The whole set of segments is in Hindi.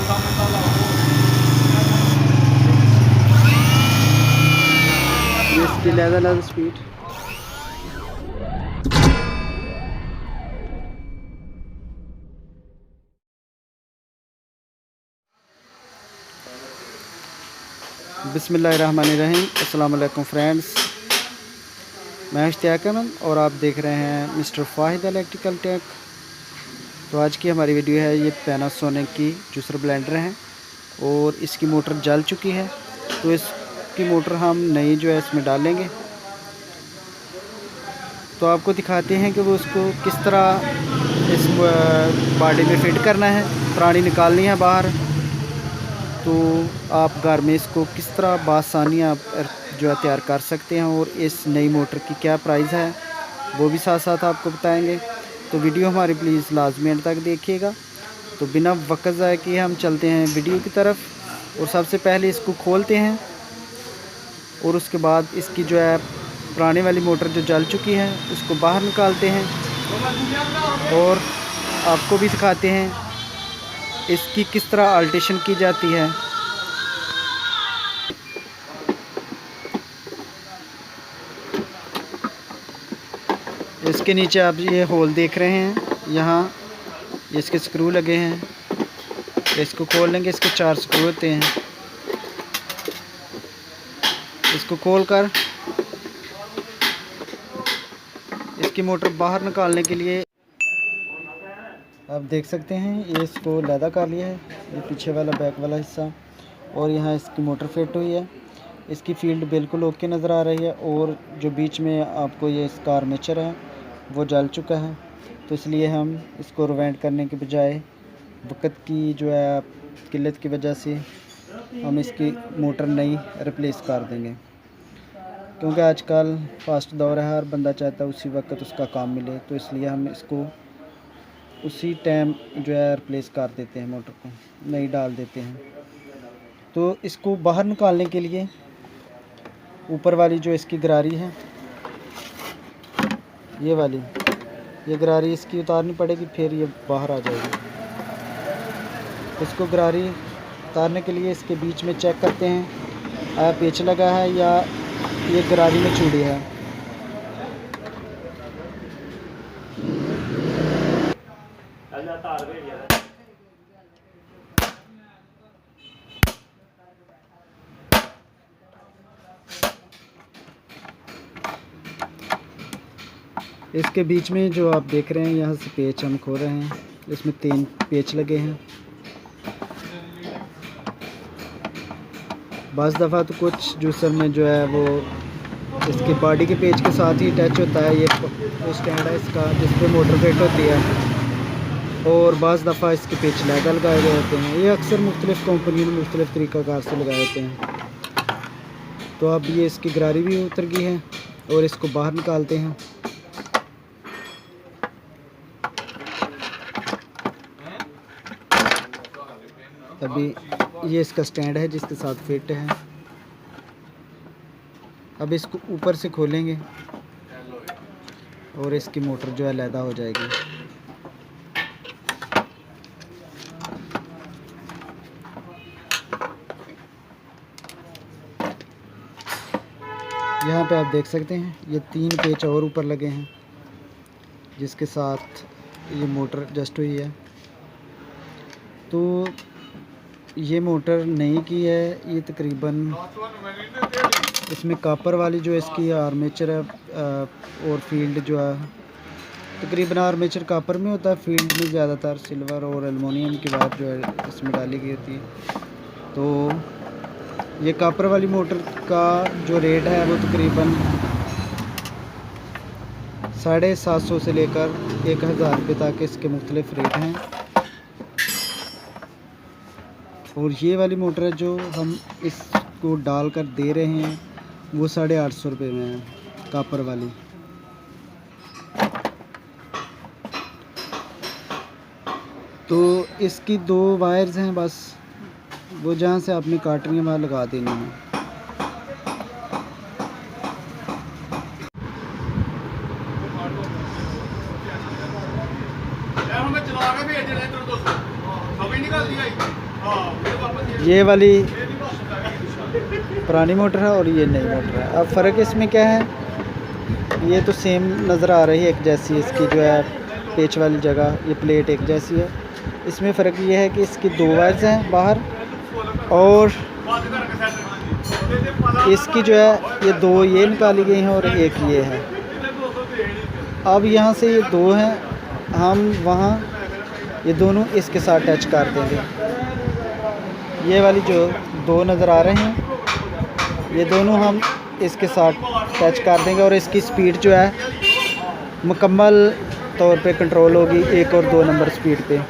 इसकी ज़्यादा स्पीड। बिस्मिल्लाहिर्रहमानिर्रहीम। अस्सलाम वालेकुम फ्रेंड्स, मैं इश्तियाक अहमद और आप देख रहे हैं मिस्टर फाहिद इलेक्ट्रिकल टेक। तो आज की हमारी वीडियो है, ये पैनासोनिक की जूसर ब्लेंडर है और इसकी मोटर जल चुकी है। तो इसकी मोटर हम नई जो है इसमें डालेंगे। तो आपको दिखाते हैं कि वो उसको किस तरह इस बॉडी में फ़िट करना है, पुरानी निकालनी है बाहर। तो आप घर में इसको किस तरह बआसानी आप जो है तैयार कर सकते हैं और इस नई मोटर की क्या प्राइस है वो भी साथ साथ आपको बताएंगे। तो वीडियो हमारी प्लीज़ लाजमी एंड तक देखिएगा। तो बिना वक्त ज़ाय किए हम चलते हैं वीडियो की तरफ और सबसे पहले इसको खोलते हैं और उसके बाद इसकी जो है पुराने वाली मोटर जो जल चुकी है उसको बाहर निकालते हैं और आपको भी दिखाते हैं इसकी किस तरह अल्ट्रेशन की जाती है। इसके नीचे आप ये होल देख रहे हैं, यहाँ इसके स्क्रू लगे हैं। इसको खोल लेंगे, इसके 4 स्क्रू होते हैं। इसको खोलकर इसकी मोटर बाहर निकालने के लिए आप देख सकते हैं ये इसको लैदा कर लिया है, ये पीछे वाला बैक वाला हिस्सा, और यहाँ इसकी मोटर फिट हुई है। इसकी फील्ड बिल्कुल ओके नज़र आ रही है और जो बीच में आपको ये इसका आर्मेचर है वो जल चुका है। तो इसलिए हम इसको रिवाइंड करने के बजाय वक्त की जो है किल्लत की वजह से हम इसकी मोटर नई रिप्लेस कर देंगे, क्योंकि आजकल फास्ट दौर है, हर बंदा चाहता है उसी वक्त उसका काम मिले। तो इसलिए हम इसको उसी टाइम जो है रिप्लेस कर देते हैं, मोटर को नई डाल देते हैं। तो इसको बाहर निकालने के लिए ऊपर वाली जो इसकी गरारी है, ये गरारी इसकी उतारनी पड़ेगी, फिर ये बाहर आ जाएगी। इसको गरारी उतारने के लिए इसके बीच में चेक करते हैं आया पेच लगा है या ये गरारी में चूड़ी है। इसके बीच में जो आप देख रहे हैं, यहाँ से पेच हम खोल रहे हैं। इसमें 3 पेच लगे हैं। बस दफ़ा तो कुछ जूसर में जो है वो इसकी बॉडी के पेच के साथ ही टच होता है। ये स्टैंड है इसका जिस पे मोटर फिट होती है, और बस दफ़ा इसके पेच लैगा लगाए गए होते हैं। ये अक्सर मुख्तलिफ़ कंपनी में मुख्तलिफ़ तरीक़ाकार से लगाए होते हैं। तो अब ये इसकी गरारी भी उतर गई है और इसको बाहर निकालते हैं। अभी ये इसका स्टैंड है जिसके साथ फिट है। अब इसको ऊपर से खोलेंगे और इसकी मोटर जो है लैदा हो जाएगी। यहाँ पे आप देख सकते हैं ये 3 पेच और ऊपर लगे हैं जिसके साथ ये मोटर एडजस्ट हुई है। तो ये मोटर नई की है, ये तकरीबन इसमें कापर वाली जो इसकी आर्मेचर है और फील्ड जो है तकरीबन आर्मेचर कापर में होता है, फील्ड में ज़्यादातर सिल्वर और एलुमिनियम की वायर जो है इसमें डाली गई होती है। तो ये कापर वाली मोटर का जो रेट है वो तकरीबन 750 से लेकर 1000 रुपये तक इसके मुख्तलिफ रेट हैं। और ये वाली मोटर जो हम इसको डाल कर दे रहे हैं वो 850 रुपये में है, कापर वाली। तो इसकी 2 वायर्स हैं बस, वो जहाँ से आपने काटनी है वहाँ लगा देनी है। ये वाली पुरानी मोटर है और ये नई मोटर है। अब फ़र्क इसमें क्या है, ये तो सेम नज़र आ रही है एक जैसी, इसकी जो है पेच वाली जगह ये प्लेट एक जैसी है। इसमें फ़र्क ये है कि इसकी 2 वायर्स हैं बाहर और इसकी जो है ये 2 ये निकाली गई हैं और एक ये है। अब यहाँ से ये 2 हैं, हम वहाँ ये दोनों इसके साथ टच कर देंगे। ये वाली जो 2 नज़र आ रहे हैं ये दोनों हम इसके साथ टच कर देंगे और इसकी स्पीड जो है मुकम्मल तौर पे कंट्रोल होगी 1 और 2 नंबर स्पीड पे।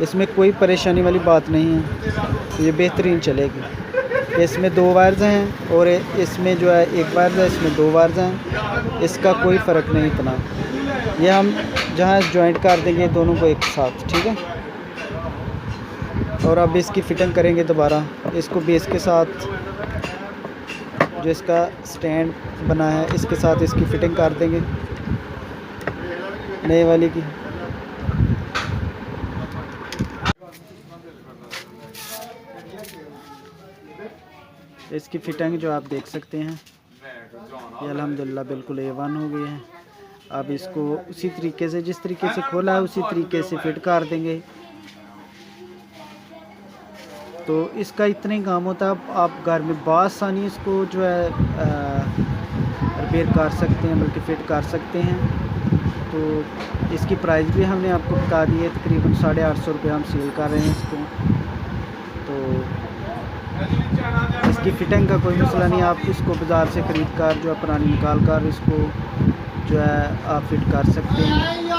इसमें कोई परेशानी वाली बात नहीं है, ये बेहतरीन चलेगी। इसमें 2 वायर्स हैं और इसमें जो है 1 वायर है, इसमें 2 वायर्स हैं, इसका कोई फ़र्क नहीं इतना। ये हम जहाँ जॉइंट कर देंगे दोनों को एक साथ, ठीक है। और अब इसकी फ़िटिंग करेंगे दोबारा। इसको बेस के साथ जो इसका स्टैंड बना है इसके साथ इसकी फ़िटिंग कर देंगे नए वाली की। इसकी फ़िटिंग जो आप देख सकते हैं ये अल्हम्दुलिल्लाह बिल्कुल A1 हो गई है। अब इसको उसी तरीके से जिस तरीके से खोला है उसी तरीके से फिट कर देंगे। तो इसका इतना ही काम होता है। आप घर में बआसानी इसको जो है रिपेयर कर सकते हैं, बल्कि फ़िट कर सकते हैं। तो इसकी प्राइस भी हमने आपको बता दी है, तकरीबन 850 रुपये हम सेल कर रहे हैं इसको। तो इसकी फ़िटिंग का कोई मसला नहीं, आप इसको बाज़ार से ख़रीद कर जो है पुरानी निकाल कर इसको जो है आप फिट कर सकते हैं।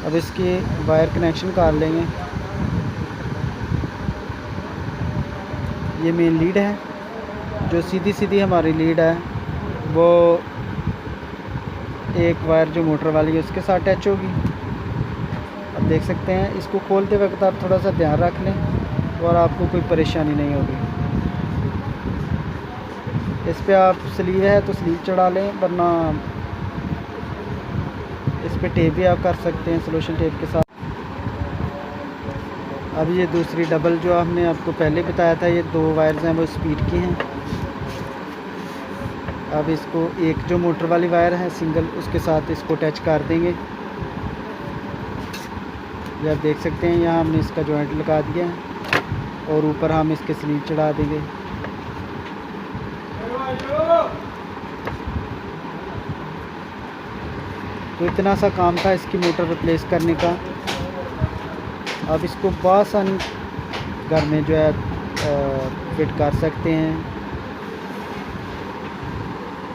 अब इसके वायर कनेक्शन कर लेंगे। ये मेन लीड है, जो सीधी सीधी हमारी लीड है वो एक वायर जो मोटर वाली है उसके साथ अटैच होगी। अब देख सकते हैं, इसको खोलते वक्त आप थोड़ा सा ध्यान रख लें और आपको कोई परेशानी नहीं होगी। इस पे आप स्लीव है तो स्लीव चढ़ा लें, वरना इस पे टेप भी आप कर सकते हैं सोल्यूशन टेप के साथ। अब ये दूसरी डबल जो हमने आपको पहले बताया था, ये 2 वायर्स हैं वो स्पीड की हैं। अब इसको एक जो मोटर वाली वायर है सिंगल उसके साथ इसको टच कर देंगे। ये आप देख सकते हैं यहाँ हमने इसका जॉइंट लगा दिया है और ऊपर हम इसके स्लीव चढ़ा देंगे। तो इतना सा काम था इसकी मोटर रिप्लेस करने का। अब इसको बआसानी घर में जो है फिट कर सकते हैं।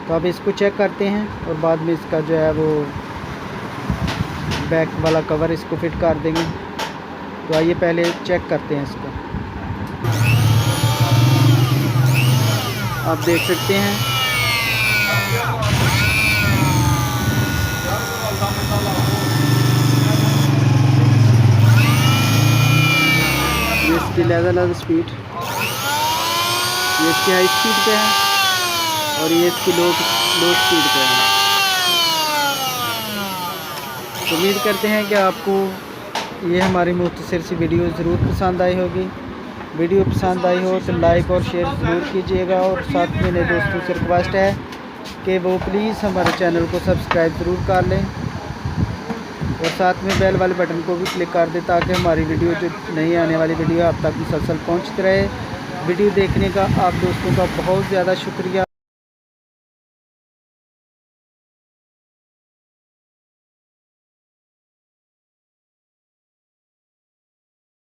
तो अब इसको चेक करते हैं और बाद में इसका जो है वो बैक वाला कवर इसको फिट कर देंगे। तो आइए पहले चेक करते हैं इसको। आप देख सकते हैं ये इसकी लेवल स्पीड, ये इसकी हाई स्पीड पे है और ये इसकी लो स्पीड पे है। तो उम्मीद करते हैं कि आपको ये हमारी मुख्तसर सी वीडियो ज़रूर पसंद आई होगी। वीडियो पसंद आई हो तो लाइक और शेयर ज़रूर कीजिएगा और साथ में मेरे दोस्तों से रिक्वेस्ट है कि वो प्लीज़ हमारे चैनल को सब्सक्राइब ज़रूर कर लें और साथ में बेल वाले बटन को भी क्लिक कर दें ताकि हमारी वीडियो जो नई आने वाली वीडियो आप तक मुसलसल पहुँचती रहे। वीडियो देखने का आप दोस्तों का बहुत ज़्यादा शुक्रिया।